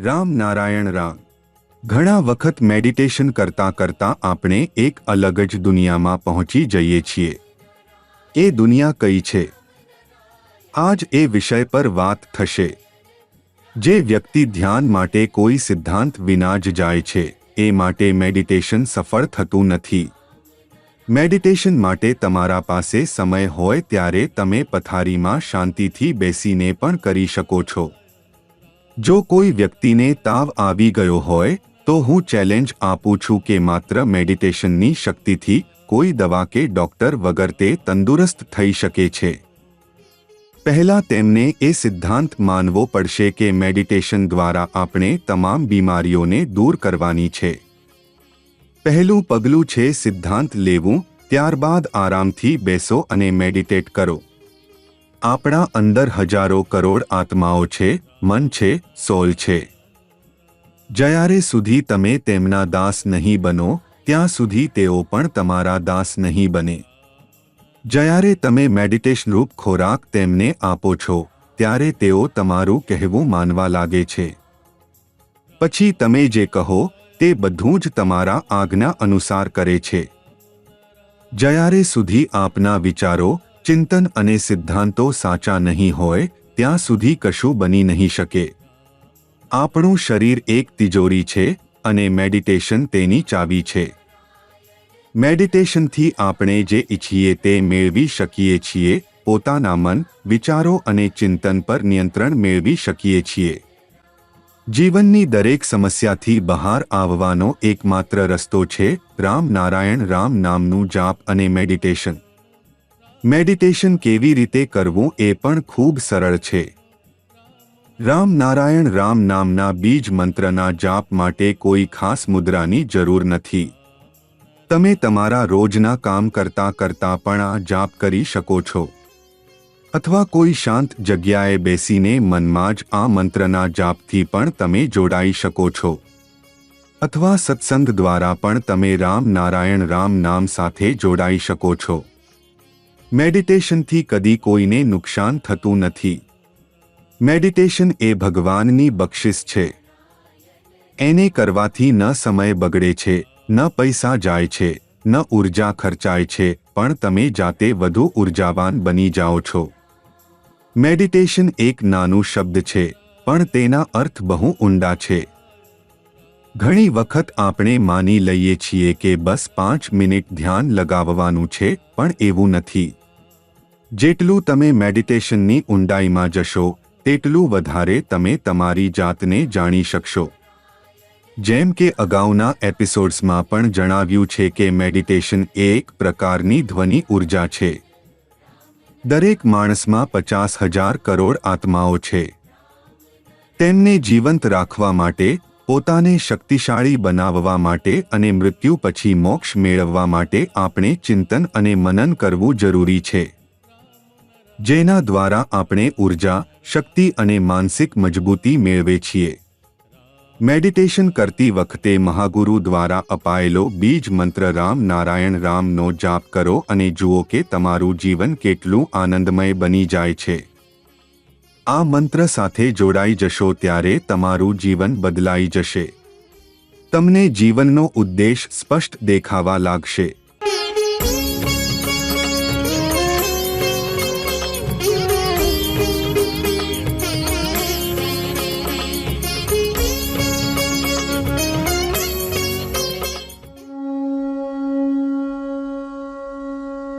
રામ નારાયણ રામ। ઘણા વખત મેડિટેશન કરતા કરતા આપણે એક અલગ જ દુનિયામાં પહોંચી જઈએ છીએ। એ દુનિયા કઈ છે? આજ એ વિષય પર વાત થશે। જે વ્યક્તિ ધ્યાન માટે કોઈ સિદ્ધાંત વિના જ જાય છે એ માટે મેડિટેશન સફળ થતું નથી। મેડિટેશન માટે તમારા પાસે સમય હોય ત્યારે તમે પથારીમાં શાંતિથી બેસીને પણ કરી શકો છો। જો કોઈ વ્યક્તિને તાવ આવી ગયો હોય તો હું ચેલેન્જ આપું છું કે માત્ર મેડિટેશનની શક્તિથી કોઈ દવા કે ડોક્ટર વગર તે તંદુરસ્ત થઈ શકે છે। પહેલા તેમને એ સિદ્ધાંત માનવો પડશે કે મેડિટેશન દ્વારા આપણે તમામ બીમારીઓને દૂર કરવાની છે। પહેલું પગલું છે સિદ્ધાંત લેવું, ત્યારબાદ આરામથી બેસો અને મેડિટેટ કરો। આપણા અંદર હજારો કરોડ આત્માઓ છે, મન છે, સોલ છે। જ્યારે સુધી તમે તેમના દાસ નહીં બનો ત્યાં સુધી તેઓ પણ તમારા દાસ નહીં બને। જ્યારે તમે મેડિટેશન રૂપ ખોરાક તેમને આપો છો ત્યારે તેઓ તમારું કહેવું માનવા લાગે છે। પછી તમે જે કહો તે બધું જ તમારા આજ્ઞા અનુસાર કરે છે। જ્યારે સુધી આપના વિચારો, ચિંતન અને સિદ્ધાંતો સાચા નહીં હોય ત્યાં સુધી કશું બની નહીં શકે। આપણું શરીર એક તિજોરી છે અને મેડિટેશન તેની ચાવી છે। મેડિટેશનથી આપણે જે ઈચ્છીએ તે મેળવી શકીએ છીએ। પોતાના મન, વિચારો અને ચિંતન પર નિયંત્રણ મેળવી શકીએ છીએ। જીવનની દરેક સમસ્યાથી બહાર આવવાનો એકમાત્ર રસ્તો છે રામ નારાયણ રામ નામનું જાપ અને મેડિટેશન। મેડિટેશન કેવી રીતે કરવું એ પણ ખૂબ સરળ છે। રામ નારાયણ રામ નામના બીજ મંત્રના જાપ માટે કોઈ ખાસ મુદ્રાની જરૂર નથી। તમે તમારા રોજના કામ કરતા કરતા પણ આ જાપ કરી શકો છો, અથવા કોઈ શાંત જગ્યાએ બેસીને મનમાં જ આ મંત્રના જાપથી પણ તમે જોડાઈ શકો છો, અથવા સત્સંગ દ્વારા પણ તમે રામ નારાયણ રામ નામ સાથે જોડાઈ શકો છો। મેડિટેશનથી કદી કોઈને નુકસાન થતું નથી। મેડિટેશન એ ભગવાનની બક્ષિસ છે। એને કરવાથી ન સમય બગડે છે, ન પૈસા જાય છે, ન ઊર્જા ખર્ચાય છે, પણ તમે જાતે વધુ ઊર્જાવાન બની જાઓ છો। મેડિટેશન એક નાનું શબ્દ છે પણ તેના અર્થ બહુ ઊંડા છે। ઘણી વખત આપણે માની લઈએ છીએ કે બસ 5 મિનિટ ધ્યાન લગાવવાનું છે, પણ એવું નથી। જેટલું તમે મેડિટેશનની ઊંડાઈમાં જશો તેટલું વધારે તમે તમારી જાતને જાણી શકશો। જેમ કે અગાઉના એપિસોડ્સમાં પણ જણાવ્યું છે કે મેડિટેશન એક પ્રકારની ધ્વનિ ઊર્જા છે। દરેક માણસમાં 50,000 કરોડ આત્માઓ છે। તેમને જીવંત રાખવા માટે, પોતાને શક્તિશાળી બનાવવા માટે અને મૃત્યુ પછી મોક્ષ મેળવવા માટે આપણે ચિંતન અને મનન કરવું જરૂરી છે, જેના દ્વારા આપણે ઊર્જા, શક્તિ અને માનસિક મજબૂતી મેળવે છીએ। મેડિટેશન કરતી વખતે મહાગુરુ દ્વારા અપાયેલો બીજ મંત્ર રામ નારાયણ રામનો જાપ કરો અને જુઓ કે તમારું જીવન કેટલું આનંદમય બની જાય છે। આ મંત્ર સાથે જોડાઈ જશો ત્યારે તમારું જીવન બદલાઈ જશે। તમને જીવનનો ઉદ્દેશ સ્પષ્ટ દેખાવા લાગશે।